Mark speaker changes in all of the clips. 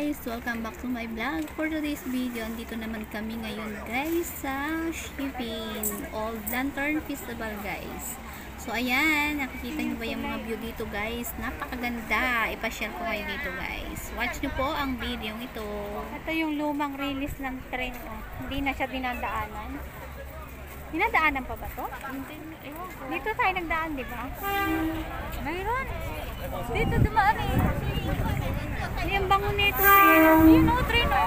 Speaker 1: guys! Welcome back to my vlog. For today's video, andito naman kami ngayon guys sa Shipping Old Lantern Festival guys. So ayan, nakikita nyo ba yung mga view dito guys? Napakaganda! Ipashare ko kayo dito guys. Watch nyo po ang video ito. Ito yung lumang release ng train. Oh. Hindi na siya dinadaanan. Dinadaanan pa ba to? Dito tayo nagdaan, di ba? Mayroon. Dito dumaan eh. Yung bango nito. Yun o, train o.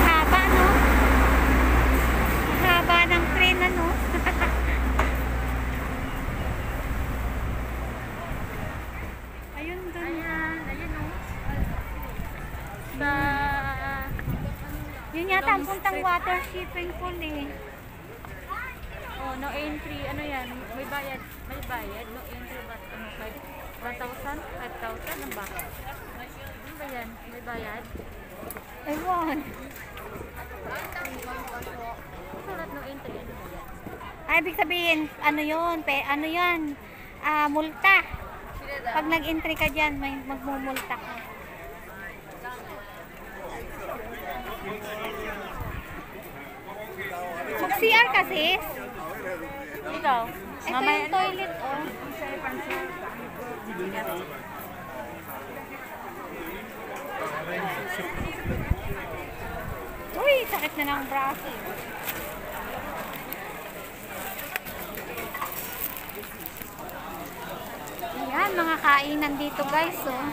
Speaker 1: Haba no? Haba ng train ano? Ayun doon. Ayun o. Yun yata ang puntang water shipping pool eh. Oh, no entry. Ano yan? May bayad. May bayad. No entry but ano? 1,000? 5,000? Ano ba? Ano ba yan? May bayad? Ewan. Surat no entry. Ano ba yan? Ay, ibig sabihin, ano yun? Ano yan? Multa. Pag nag-entry ka dyan, may magmumulta ka. Mag-CR kasi. Ikaw. Ito yung toilet, oh. Uy, sakit na ng braso. Ayan, mga kainan dito guys, oh.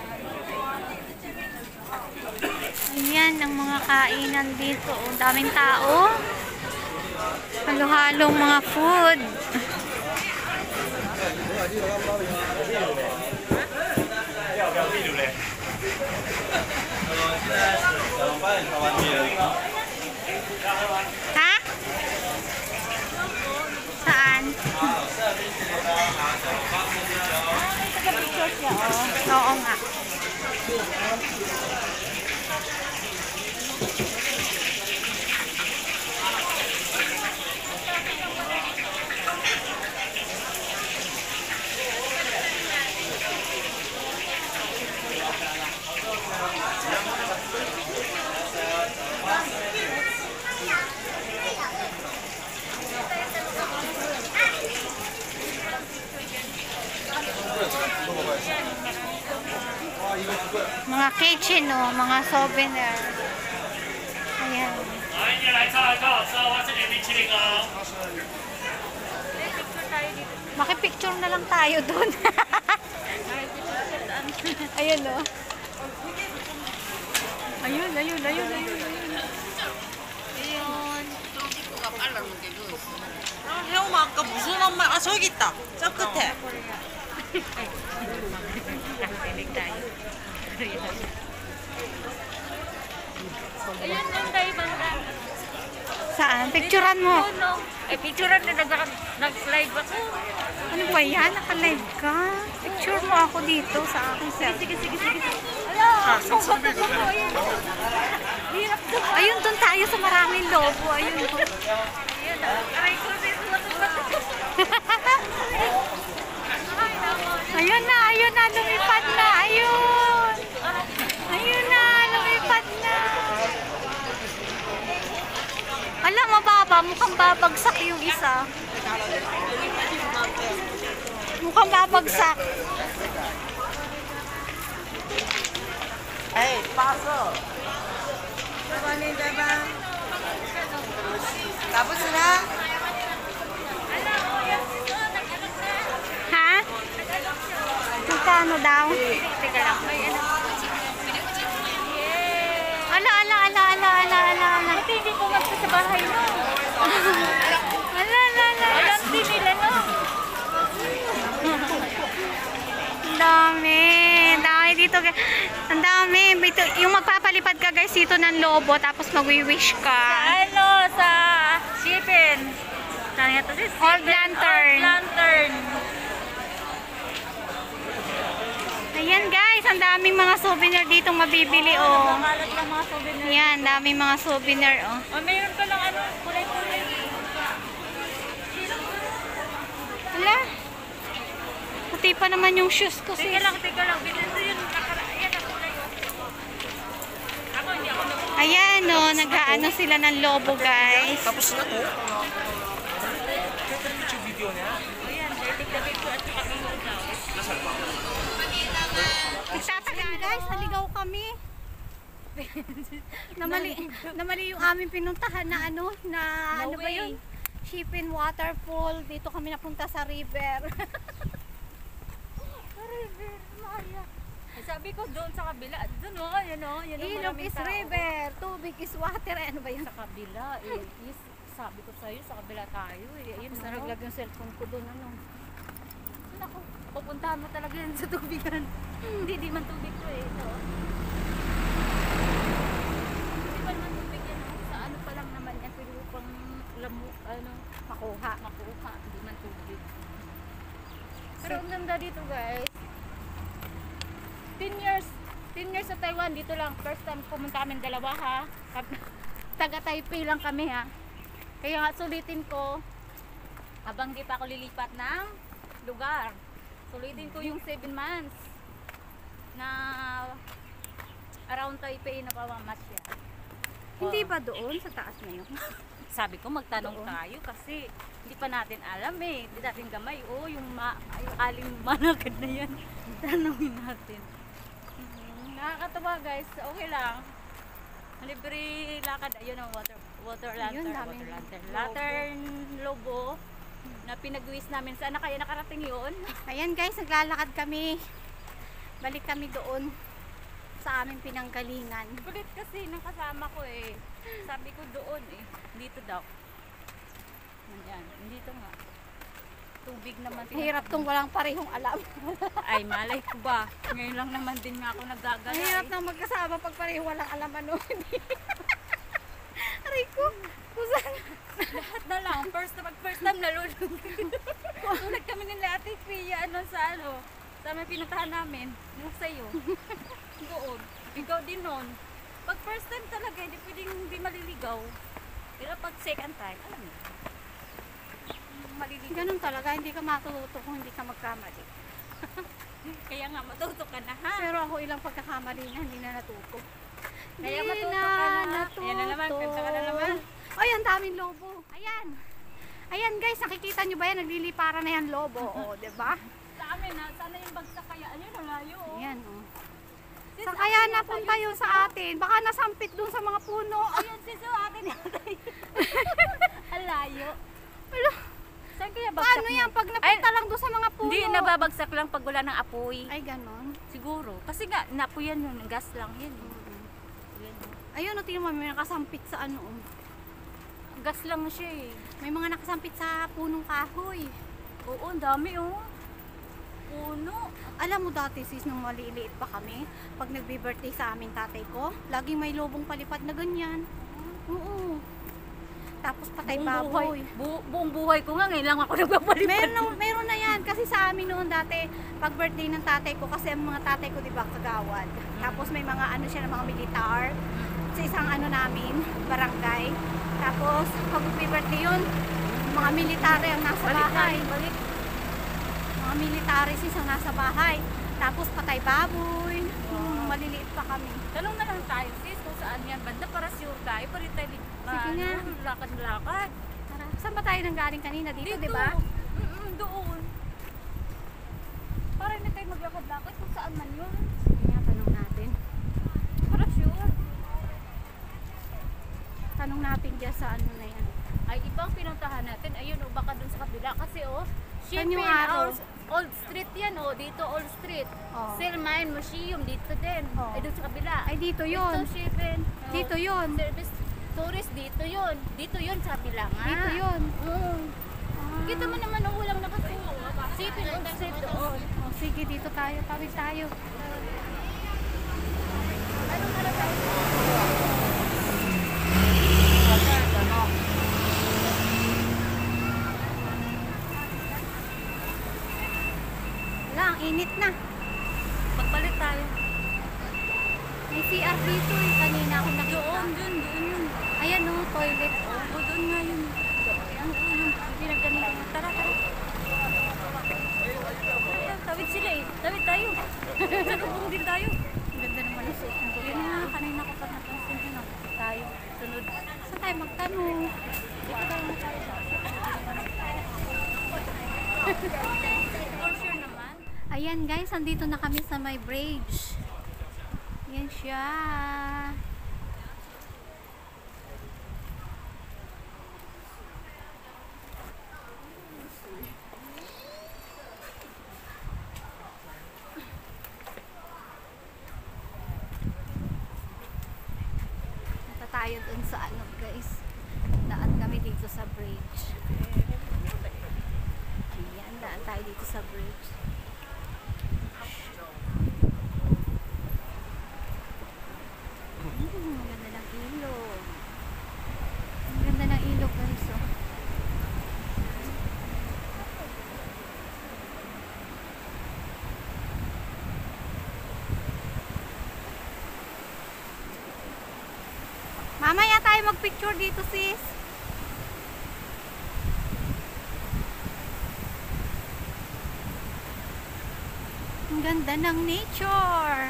Speaker 1: Ayan, ang mga kainan dito, oh. Daming tao. Halo-halong mga food. Ha? Saan? Oo nga. Mga kitchen, oh, mga souvenir. Ayan. Makipicture na lang tayo doon. Ayun, oh. Ayun. Ayun.
Speaker 2: 혜엄아 아까 무슨 엄마 저기 있다 저 끝에
Speaker 3: Ayun lang tayo banda.
Speaker 1: Saan? Picturean mo.
Speaker 3: Picturean na nag-live ako.
Speaker 1: Ano ba yan? Naka-live ka? Picture mo ako dito sa aking cell.
Speaker 3: Sige. Ala,
Speaker 1: Ayun, doon tayo sa maraming lobo. Ayun.
Speaker 3: aray ko dito matutulog.
Speaker 1: Ayun na, lumipad na. Ayun na, lumipad na. Ala, mababa. Mukhang babagsak yung isa. Mukhang babagsak.
Speaker 2: 에이 빠서 저번에 잡아 가보시나?
Speaker 1: Ha? Magkano daw?
Speaker 3: Teka lang, may ano.
Speaker 1: Ala.
Speaker 3: Buti hindi ko magsa sa bahay mo.
Speaker 1: Ala.
Speaker 3: Alam din nila, no?
Speaker 1: Ang dami dito. Ang dami. Yung magpapalipad ka guys dito ng lobo tapos magwi-wish ka.
Speaker 3: Ano, sa shipping. Saan nga to?
Speaker 1: Old Lantern.
Speaker 3: Old Lantern.
Speaker 1: Ayan guys, ang daming mga souvenir dito mabibili, oh.
Speaker 3: Nakalat lang mga souvenir.
Speaker 1: Yan, daming mga souvenir, oh.
Speaker 3: Oh, mayroon ka lang ano, kulay-kulay.
Speaker 1: Wala. Puti pa naman yung shoes ko, sis.
Speaker 3: Teka lang. Binito yun. Ayan ang kulay. Ako, hindi ako nag-
Speaker 1: Ayan, oh, nag-aano sila ng lobo, guys.
Speaker 4: Tapos na to. Yung video niya.
Speaker 3: Ayan, dirty na dito at saka tingin daw.
Speaker 1: Nagtatagal, guys, naligaw kami. namali yung aming pinuntahan na ano, na
Speaker 3: No
Speaker 1: ano ba
Speaker 3: way.
Speaker 1: yun? Shipin Waterfall. Dito kami napunta sa river. River, Maya.
Speaker 3: Sabi ko doon sa kabila. Doon o, yun o. Yun o,
Speaker 1: Ilog
Speaker 3: maraming
Speaker 1: is
Speaker 3: tao.
Speaker 1: river, tubig is water. Ano ba yun?
Speaker 3: Sa kabila, is, sabi ko sa'yo, sa kabila tayo eh. Ayun,
Speaker 1: Tapos
Speaker 3: ano?
Speaker 1: naraglag yung cellphone ko doon. Ano?
Speaker 3: Naku, pupuntahan mo talaga yan sa tubigan. Hindi, di man tubig to eh. Ito. Hindi pa naman tubig yan. Sa ano pa lang naman yan. Pwede mo pang makuha. Hindi man tubig. Pero ang ganda dito guys. 10 years sa Taiwan. Dito lang. First time pumunta kami dalawa ha. Taga Taipei lang kami ha. Kaya nga sulitin ko. Habang di pa ako lilipat ng lugar. Sulitin ko yung 7 months na around Taipei na pamamasya.
Speaker 1: Hindi ba doon sa taas na yun?
Speaker 3: Sabi ko magtanong tayo kasi hindi pa natin alam eh. Hindi natin gamay. Oh, yung aling managad na yan. Tanongin natin. Nakakatawa guys. Okay lang. Libre lakad. Ayun ang water lantern.
Speaker 1: daming
Speaker 3: Water lantern. Lantern lobo na pinagwis namin. Saan na kaya nakarating yun?
Speaker 1: Ayan guys, naglalakad kami. Balik kami doon sa aming pinanggalingan.
Speaker 3: Kulit kasi nang kasama ko eh. Sabi ko doon eh. Dito daw. Yan. Dito nga. Tubig naman.
Speaker 1: Mahirap tong walang parehong alam.
Speaker 3: Ay, malay ko ba? Ngayon lang naman din nga ako nagagala.
Speaker 1: Mahirap nang magkasama pag pareho walang alam ano. Aray ko. Kusan.
Speaker 3: Lahat na lang. First time nalulog. Tulad kami nila Ate Pia sa ano. Sa may pinuntahan namin. Yung sa'yo. Doon. Ikaw din nun. Pag first time talaga, hindi pwedeng hindi maliligaw. Pero pag second time, alam mo. Maliligaw.
Speaker 1: Ganun talaga, hindi ka matututo kung hindi ka magkamali.
Speaker 3: Kaya nga, matuto ka na ha.
Speaker 1: Pero ako ilang pagkakamali na, hindi na natuto.
Speaker 3: Kaya
Speaker 1: Hindi
Speaker 3: matuto ka na.
Speaker 1: natuto.
Speaker 3: Ayan na naman, kanta ka na naman.
Speaker 1: Ay, ang daming lobo. Ayan. Ayan guys, nakikita nyo ba yan? Naglilipara na yan lobo. O, diba?
Speaker 3: Sa amin ha, sana yung bagsak kaya. Ayun, ang layo. Oh.
Speaker 1: Ayan, o. Saan kaya napunta yun sa atin? Baka nasampit dun sa mga puno.
Speaker 3: Ayun, siso atin yata. Ang layo.
Speaker 1: Ala,
Speaker 3: Saan kaya bagsak
Speaker 1: paano
Speaker 3: mo?
Speaker 1: yan? Pag napunta lang dun sa mga puno.
Speaker 3: Hindi, nababagsak lang pag wala ng apoy.
Speaker 1: Ay, ganon.
Speaker 3: Siguro. Kasi nga, napuyan yun. Gas lang yun. Yan.
Speaker 1: Ayun, o, tingnan mo, may nakasampit sa ano.
Speaker 3: Gas lang siya eh.
Speaker 1: May mga nakasampit sa punong kahoy.
Speaker 3: Oo, ang dami oh. Puno.
Speaker 1: Alam mo dati sis, nung maliliit pa kami, pag nagbe-birthday sa amin tatay ko, laging may lobong palipad na ganyan. Oo. Tapos patay baboy.
Speaker 3: Buong buhay ko nga, ngayon lang ako nagpapalipad.
Speaker 1: Meron na yan kasi sa amin noon dati pag birthday ng tatay ko kasi ang mga tatay ko 'di ba kagawad. Tapos may mga ano siya ng mga militar sa isang ano namin, barangay. Tapos pag birthday yun, mga military ang nasa bahay.
Speaker 3: Balik.
Speaker 1: Mga military sis ang nasa bahay. Tapos patay baboy. Maliliit pa kami.
Speaker 3: Tanong na lang tayo sis kung saan yan banda para sure tayo. Para tayo
Speaker 1: Sige nga.
Speaker 3: lakad-lakad.
Speaker 1: Tara, saan ba tayo nanggaling kanina? Dito, 'di ba?
Speaker 3: Doon. Para hindi tayo maglakad-lakad kung saan man yun.
Speaker 1: Sige nga, tanong natin.
Speaker 3: Para sure.
Speaker 1: Tanong natin dyan sa ano na yan.
Speaker 3: Ay, ibang pinuntahan natin. Ayun, o baka dun sa kabila. Kasi,
Speaker 1: Saan yung
Speaker 3: Shipping,
Speaker 1: araw?
Speaker 3: Old Street yan, Dito, Old Street.
Speaker 1: Oh.
Speaker 3: Silmine Museum, dito din.
Speaker 1: Oh.
Speaker 3: Ay, dun sa kabila.
Speaker 1: Ay, dito yun.
Speaker 3: Ito, shipping.
Speaker 1: Dito yun.
Speaker 3: Service tourist, dito yun. Dito yun, sa kabila nga.
Speaker 1: Dito yun.
Speaker 3: Oo. Kita mo naman, walang nakasuko. Shipping, Old Street doon.
Speaker 1: Oh, sige, dito tayo. Tawid tayo.
Speaker 3: Anong araw tayo?
Speaker 1: Wala, ang init na.
Speaker 3: Palit tayo.
Speaker 1: May CR dito eh. Kanina ako nakita.
Speaker 3: Doon yun.
Speaker 1: Ayan o, toilet.
Speaker 3: O, doon nga yun. Yun. Pinagganito. Tara. Tawid sila eh. Tawid tayo. Nagubong din tayo.
Speaker 1: Ang ganda naman ang suot ng
Speaker 3: Yun nga, kanina ko pa napansin yun. Tayo. Sunod.
Speaker 1: Saan tayo magtanong?
Speaker 3: Dito tayo na tayo. For sure naman.
Speaker 1: Ayan guys, andito na kami sa my bridge. Yan siya. Punta tayo dun sa ano guys. Daan kami dito sa bridge. Ayan, daan tayo dito sa bridge. Ang ganda ng ilog. Ang ganda ng ilog guys. Oh. Mamaya tayo magpicture dito sis. Ang ganda ng nature.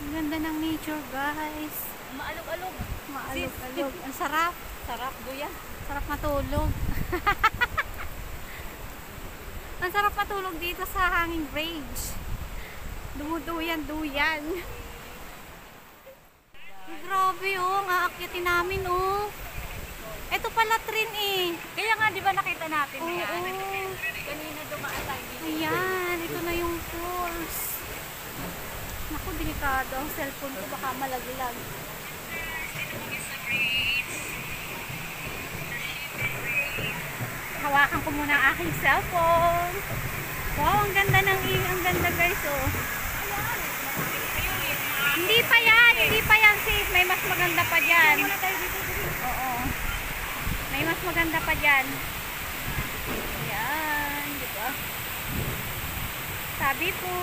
Speaker 1: Ang ganda ng nature guys.
Speaker 3: Maalog-alog.
Speaker 1: Maalog-alog. Ang sarap.
Speaker 3: Sarap, buya.
Speaker 1: Sarap matulog. Ang sarap matulog dito sa hanging bridge. Dumuduyan-duyan. Ay, grabe oh. Ang aakyatin namin oh. Ito pala train eh.
Speaker 3: Kaya nga, di ba nakita natin na yan?
Speaker 1: Oo.
Speaker 3: Kanina dumaan tayo dito.
Speaker 1: Ayan. Ito na yung falls. Naku, delikado. Ang cellphone ko baka malaglag. Hawakan ko muna ang aking cellphone. Wow, ang ganda ng ang ganda guys oh. Hindi pa yan sis. May mas maganda pa dyan. Oo. May mas maganda pa dyan. Ayan, di ba? Sabi po.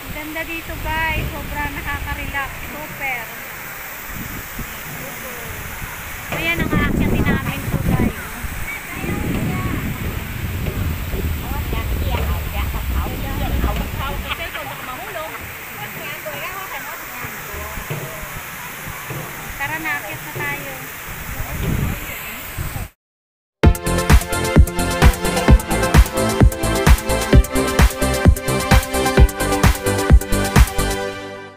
Speaker 1: Ang ganda dito guys. Sobrang nakaka-relax. Super. Ayan ang aakyatin namin to guys. Tara na, akyat na tayo.